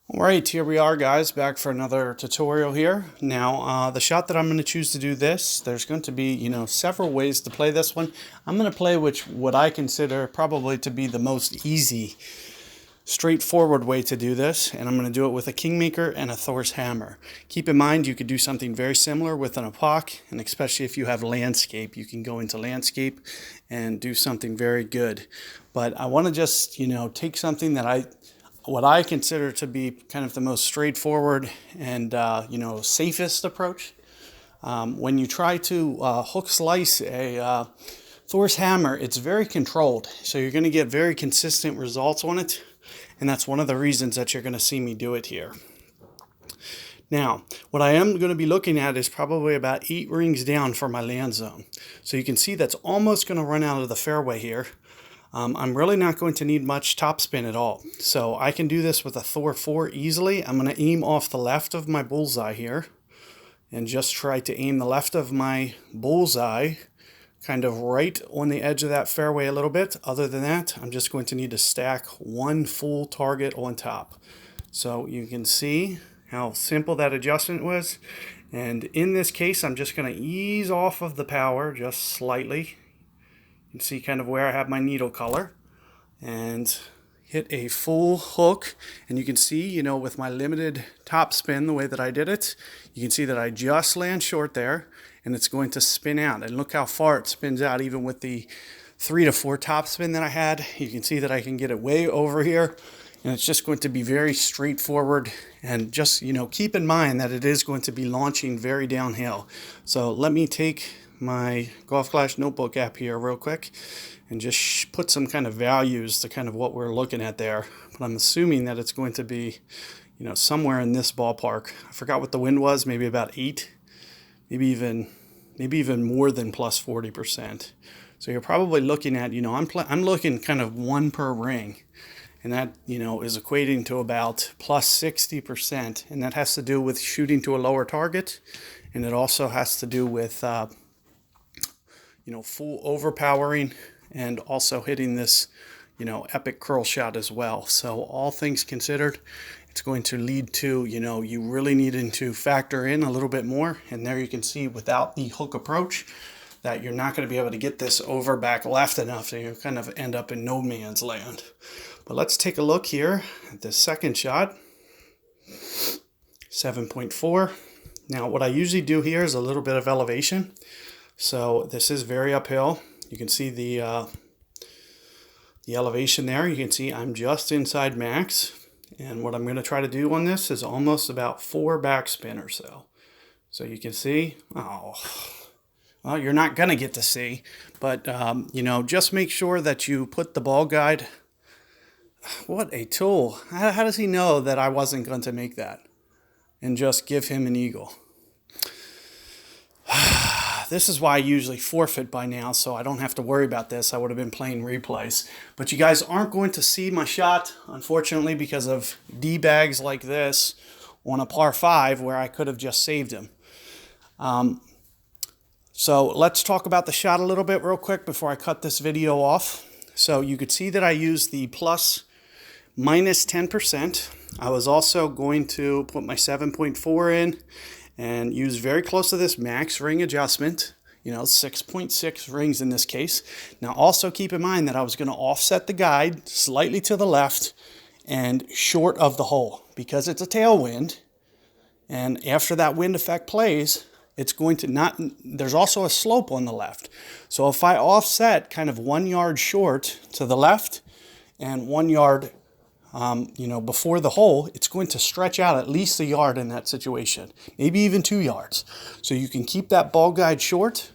All right, here we are, guys, back for another tutorial here. Now, the shot that I'm going to choose to do this, there's going to be, several ways to play this one. I'm going to play what I consider probably to be the most easy, straightforward way to do this, and I'm going to do it with a Kingmaker and a Thor's Hammer. Keep in mind, you could do something very similar with an epoch, and especially if you have landscape, you can go into landscape and do something very good. But I want to just, take something that what I consider to be kind of the most straightforward and safest approach. When you try to hook slice a Thor's Hammer, it's very controlled, so you're going to get very consistent results on it, and that's one of the reasons that you're going to see me do it here. Now, what I am going to be looking at is probably about 8 rings down for my land zone. So you can see that's almost going to run out of the fairway here. I'm really not going to need much topspin at all. So I can do this with a Thor 4 easily. I'm going to aim off the left of my bullseye here and just try to aim the left of my bullseye kind of right on the edge of that fairway a little bit. Other than that, I'm just going to need to stack one full target on top. So you can see how simple that adjustment was. And in this case, I'm just going to ease off of the power just slightly. You can see kind of where I have my needle color and hit a full hook. And you can see, with my limited top spin, the way that I did it, you can see that I just land short there and it's going to spin out. And look how far it spins out, even with the 3 to 4 top spin that I had. You can see that I can get it way over here, and it's just going to be very straightforward. And just, keep in mind that it is going to be launching very downhill. So let me take my Golf Clash notebook app here real quick and just put some kind of values to kind of what we're looking at there. But I'm assuming that it's going to be, somewhere in this ballpark. I forgot what the wind was, maybe about 8, maybe even more than plus 40%. So you're probably looking at, I'm looking kind of 1 per ring. And that, is equating to about plus 60%. And that has to do with shooting to a lower target. And it also has to do with, full overpowering and also hitting this, epic curl shot as well. So all things considered, it's going to lead to, you really needing to factor in a little bit more. And there you can see without the hook approach that you're not going to be able to get this over back left enough, so you kind of end up in no man's land. But let's take a look here at the second shot, 7.4. Now what I usually do here is a little bit of elevation. So this is very uphill. You can see the elevation there. You can see I'm just inside max. And what I'm going to try to do on this is almost about 4 backspin or so. So you can see, well, you're not going to get to see, but, just make sure that you put the ball guide. What a tool. How does he know that I wasn't going to make that and just give him an eagle? This is why I usually forfeit by now, so I don't have to worry about this. I would have been playing replays. But you guys aren't going to see my shot, unfortunately, because of D-bags like this on a par 5 where I could have just saved him. So let's talk about the shot a little bit real quick before I cut this video off. So you could see that I used the plus minus 10%. I was also going to put my 7.4 in and use very close to this max ring adjustment, 6.6 rings in this case. Now also keep in mind that I was going to offset the guide slightly to the left and short of the hole because it's a tailwind. And after that wind effect plays, it's going to there's also a slope on the left. So if I offset kind of 1 yard short to the left and 1 yard before the hole, it's going to stretch out at least 1 yard in that situation, maybe even 2 yards. So you can keep that ball guide short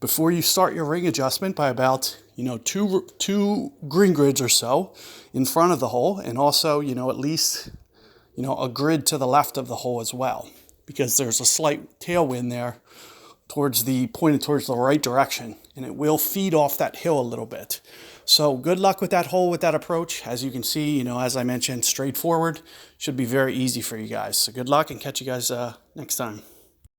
before you start your ring adjustment by about, two green grids or so in front of the hole, and also, at least, a grid to the left of the hole as well, because there's a slight tailwind there pointed towards the right direction, and it will feed off that hill a little bit. So good luck with that hole, with that approach. As you can see, as I mentioned, straightforward. Should be very easy for you guys. So good luck and catch you guys next time.